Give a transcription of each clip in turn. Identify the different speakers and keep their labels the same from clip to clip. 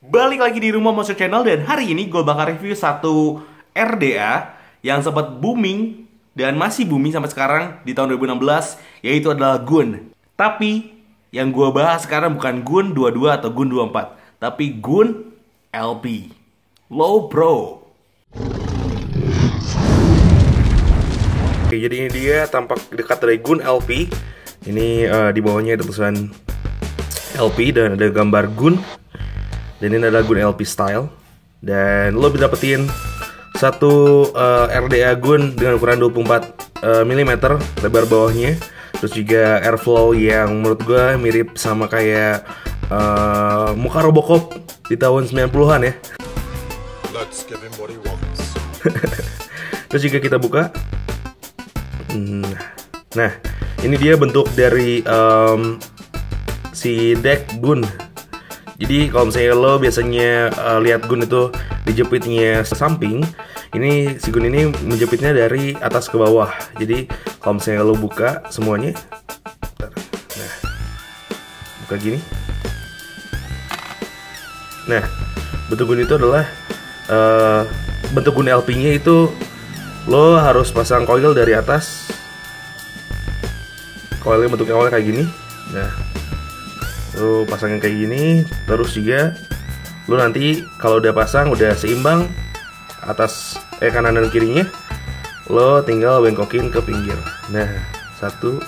Speaker 1: Balik lagi di Rumah Monster Channel, dan hari ini gue bakal review satu RDA yang sempat booming dan masih booming sampai sekarang di tahun 2016, yaitu adalah Gun. Tapi yang gue bahas sekarang bukan Gun 22 atau Gun 24, tapi Gun LP Low Pro. Oke, jadi ini dia tampak dekat dari Gun LP. Ini di bawahnya ada tulisan LP dan ada gambar Gun. Dan ini adalah Gun LP style. Dan lo bisa dapetin satu RDA Gun dengan ukuran 24 mm lebar bawahnya. Terus juga airflow yang menurut gue mirip sama kayak muka Robocop di tahun 90-an ya.
Speaker 2: Let's give him what he wants.
Speaker 1: Terus juga kita buka. Nah, ini dia bentuk dari si deck Gun. Jadi kalau misalnya lo biasanya lihat Gun itu dijepitnya samping, ini si Gun ini menjepitnya dari atas ke bawah. Jadi kalau misalnya lo buka semuanya, nah, buka gini. Nah, bentuk Gun itu adalah bentuk Gun LP-nya itu lo harus pasang coil dari atas. Coilnya bentuknya awalnya kayak gini. Nah, lo pasangin kayak gini, terus juga lo nanti kalau udah pasang udah seimbang atas kanan dan kirinya, lo tinggal bengkokin ke pinggir. Nah, 1,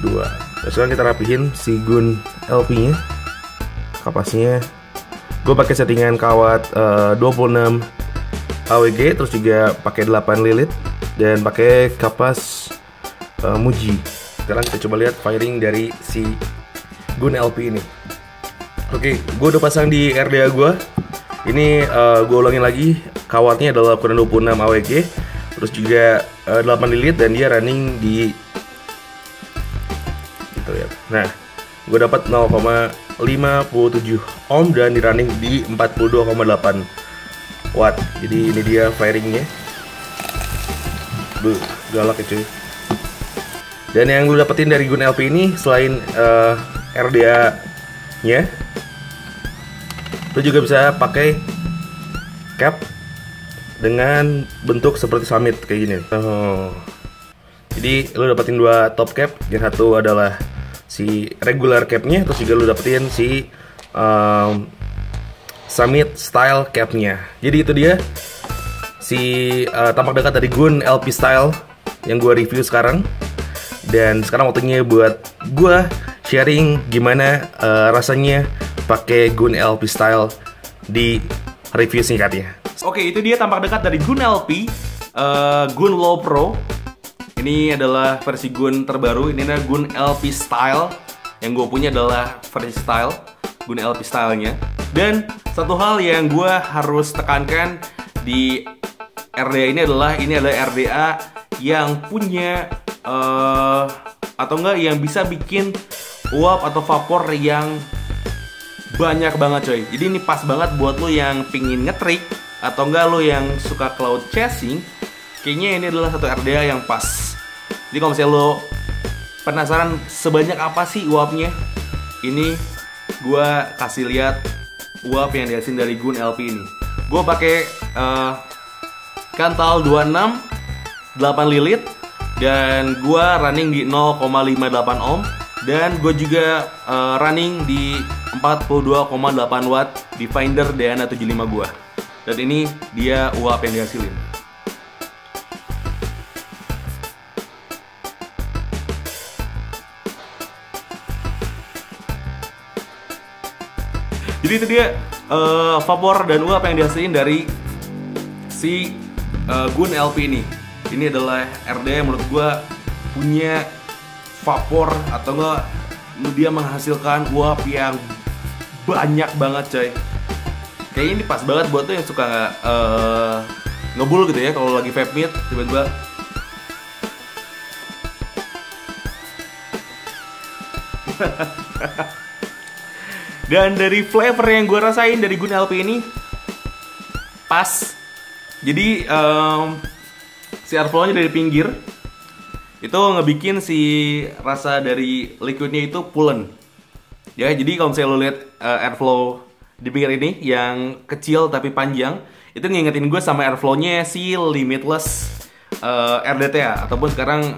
Speaker 1: 2. Nah, sekarang kita rapihin si Gun LP-nya. Kapasnya gue pakai settingan kawat 26 AWG, terus juga pakai 8 lilit dan pakai kapas Muji. Sekarang kita coba lihat firing dari si Gun LP ini. Oke, gue udah pasang di RDA gue. Ini gue ulangin lagi, kawatnya adalah ukuran 26 AWG, terus juga 8 lilit dan dia running di gitu ya. Nah, gue dapat 0,57 ohm dan di running di 42,8 watt. Jadi ini dia firingnya. Galak ya cuy. Dan yang lu dapetin dari Gun LP ini selain RDA-nya, lu juga bisa pakai cap dengan bentuk seperti summit kayak gini. Jadi lu dapetin dua top cap. Yang satu adalah si regular capnya, terus juga lu dapetin si summit style capnya. Jadi itu dia si tampak dekat dari Gun LP style yang gue review sekarang. Dan sekarang waktunya buat gue sharing gimana rasanya pakai Gun LP style di review singkatnya. Oke, itu dia tampak dekat dari Gun LP Gun Low Pro. Ini adalah versi Gun terbaru. Ini adalah Gun LP style. Yang gue punya adalah versi style Gun LP stylenya. Dan satu hal yang gue harus tekankan di RDA ini adalah RDA yang punya atau enggak yang bisa bikin uap atau vapor yang banyak banget coy. Jadi ini pas banget buat lo yang pingin ngetrik atau enggak lo yang suka cloud chasing. Kayaknya ini adalah satu RDA yang pas. Jadi kalau misalnya lo penasaran sebanyak apa sih uapnya, ini gua kasih lihat uap yang dihasilin dari Gun LP ini. Gua pakai kantal 26 8 lilit dan gua running di 0,58 ohm. Dan gue juga running di 42,8 watt di Finder Dayana 75 gue. Dan ini dia uap yang dihasilin. Jadi itu dia vapor dan uap yang dihasilin dari si Gun LP ini. Ini adalah RDA yang menurut gue punya vapor atau enggak dia menghasilkan uap yang banyak banget coy. Kayaknya ini pas banget buat tuh yang suka ngebul gitu ya, kalau lagi vape meet tiba-tiba dan dari flavor yang gue rasain dari Gun LP ini pas. Jadi si airflow-nya dari pinggir itu ngebikin si rasa dari liquidnya itu pulen. Ya, jadi kalau misalnya lo lihat airflow di pinggir ini yang kecil tapi panjang itu ngingetin gue sama airflow-nya si Limitless RDTA ataupun sekarang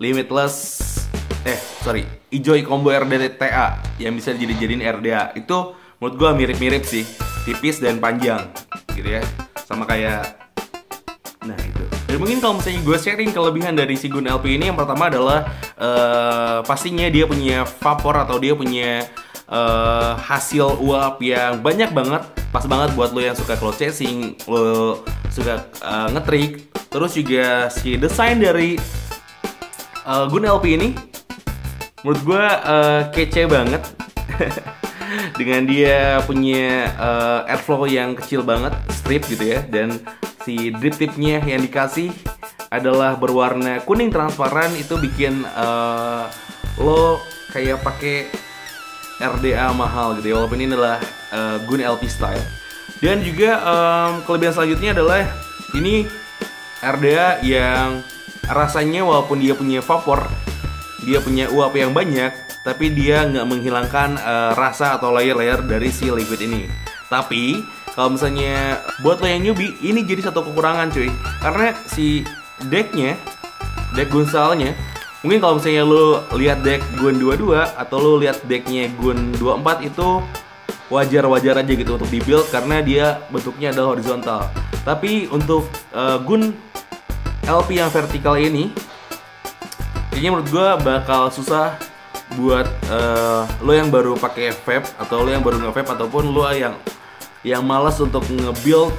Speaker 1: Limitless Ijoy Combo RDTA yang bisa dijadiin RDA. Itu menurut gue mirip-mirip sih, tipis dan panjang gitu ya, sama kayak nah itu. Dan mungkin kalau misalnya gue sharing kelebihan dari si Gun LP ini, yang pertama adalah pastinya dia punya vapor atau dia punya hasil uap yang banyak banget, pas banget buat lo yang suka cloud chasing, lo suka ngetrik. Terus juga si desain dari Gun LP ini menurut gue kece banget. Dengan dia punya airflow yang kecil banget, strip gitu ya, dan si drip tipnya yang dikasih adalah berwarna kuning transparan. Itu bikin lo kayak pakai RDA mahal gitu ya, walaupun ini adalah Gun LP style. Dan juga kelebihan selanjutnya adalah ini RDA yang rasanya walaupun dia punya vapor, dia punya uap yang banyak, tapi dia nggak menghilangkan rasa atau layer-layer dari si liquid ini. Tapi kalau misalnya buat lo yang newbie, ini jadi satu kekurangan cuy, karena si deck Gun style-nya, mungkin kalau misalnya lo lihat deck Gun 22 atau lo lihat decknya Gun 24 itu wajar-wajar aja gitu untuk di-build karena dia bentuknya adalah horizontal. Tapi untuk Gun LP yang vertikal ini kayaknya menurut gue bakal susah buat lo yang baru pakai vape atau lo yang baru nge-vape ataupun lo yang malas untuk nge-build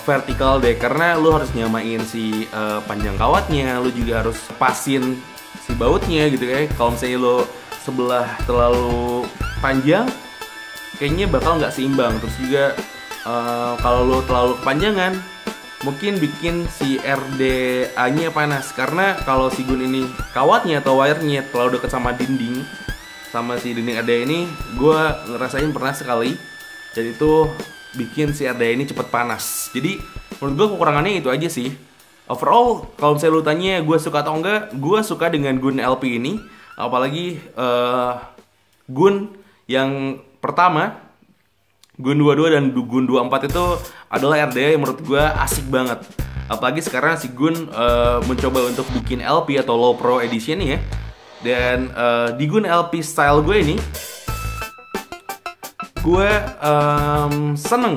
Speaker 1: vertical deck, karena lo harus nyamain si panjang kawatnya, lo juga harus pasin si bautnya gitu ya. Kalau misalnya lo sebelah terlalu panjang kayaknya bakal nggak seimbang. Terus juga kalau lo terlalu kepanjangan mungkin bikin si RDA-nya panas, karena kalau si Gun ini kawatnya atau wire-nya terlalu dekat sama dinding, sama si dinding RDA ini, gue ngerasain pernah sekali, dan itu bikin si RDA ini cepet panas. Jadi menurut gue kekurangannya itu aja sih. Overall kalau misalnya lu tanya gue suka atau enggak, gue suka dengan Gun LP ini. Apalagi Gun yang pertama, Gun 22 dan Gun 24 itu adalah RDA yang menurut gue asik banget. Apalagi sekarang si Gun mencoba untuk bikin LP atau Low Pro Edition ya. Dan di Gun LP style gue ini, gue seneng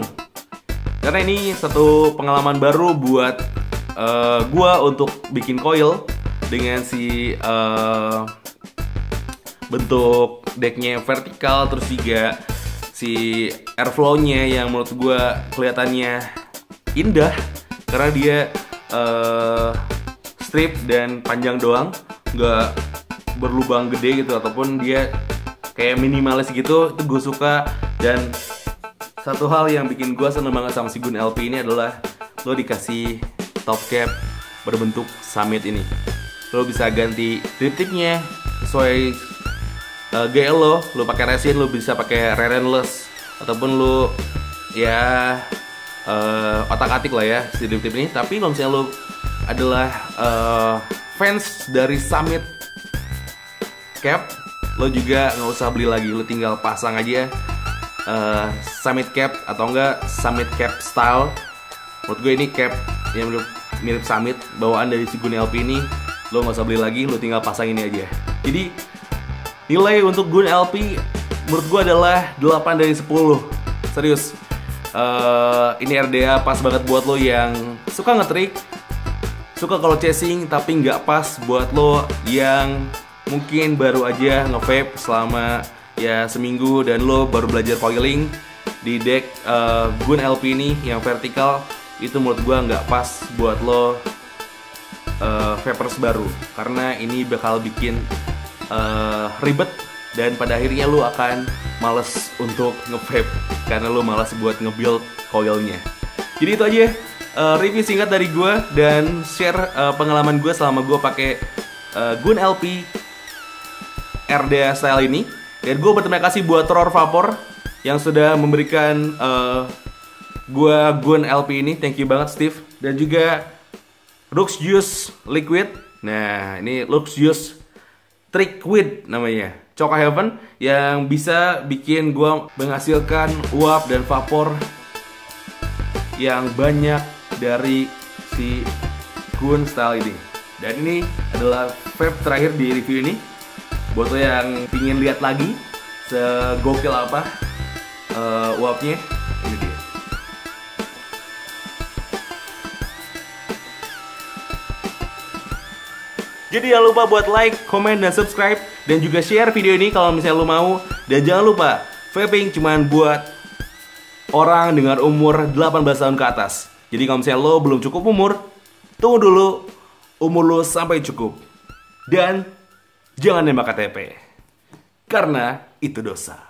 Speaker 1: karena ini satu pengalaman baru buat gue untuk bikin coil dengan si bentuk decknya vertikal, terus juga si airflow-nya yang menurut gue kelihatannya indah karena dia strip dan panjang doang, nggak berlubang gede gitu ataupun dia kayak minimalis gitu. Itu gue suka. Dan satu hal yang bikin gue seneng banget sama si Gun LP ini adalah lo dikasih top cap berbentuk summit ini. Lo bisa ganti drip tipnya sesuai GL lo pakai resin, lo bisa pakai resinless ataupun lo ya otak-atik lah ya si drip tip ini. Tapi kalau misalnya lo adalah fans dari summit cap, lo juga nggak usah beli lagi, lo tinggal pasang aja summit cap atau enggak summit cap style. Menurut gue ini cap yang mirip summit bawaan dari si Gun LP ini. Lo nggak usah beli lagi, lo tinggal pasang ini aja. Jadi nilai untuk Gun LP menurut gue adalah 8 dari 10. Serius, ini RDA pas banget buat lo yang suka ngetrik, suka kalau chasing, tapi nggak pas buat lo yang mungkin baru aja nge-vape selama ya seminggu dan lo baru belajar coiling di deck Gun LP ini yang vertikal. Itu menurut gue nggak pas buat lo vapers baru, karena ini bakal bikin ribet dan pada akhirnya lo akan males untuk nge-vape karena lo malas buat nge-build coilnya. Jadi itu aja review singkat dari gue dan share pengalaman gue selama gue pakai Gun LP RDA style ini. Dan gue berterima kasih buat Roar Vapor yang sudah memberikan gue Gun LP ini. Thank you banget Steve. Dan juga Lux Juice Liquid. Nah ini Lux Juice Trick With namanya. Choka Heaven yang bisa bikin gue menghasilkan uap dan vapor yang banyak dari si Goon style ini. Dan ini adalah vape terakhir di review ini. Buat lo yang pingin lihat lagi segokil apa uapnya, ini dia. Jadi jangan lupa buat like, komen, dan subscribe. Dan juga share video ini kalau misalnya lo mau. Dan jangan lupa, vaping cuman buat orang dengan umur 18 tahun ke atas. Jadi kalau misalnya lo belum cukup umur, tunggu dulu umur lo sampai cukup. Dan jangan nembak KTP, karena itu dosa.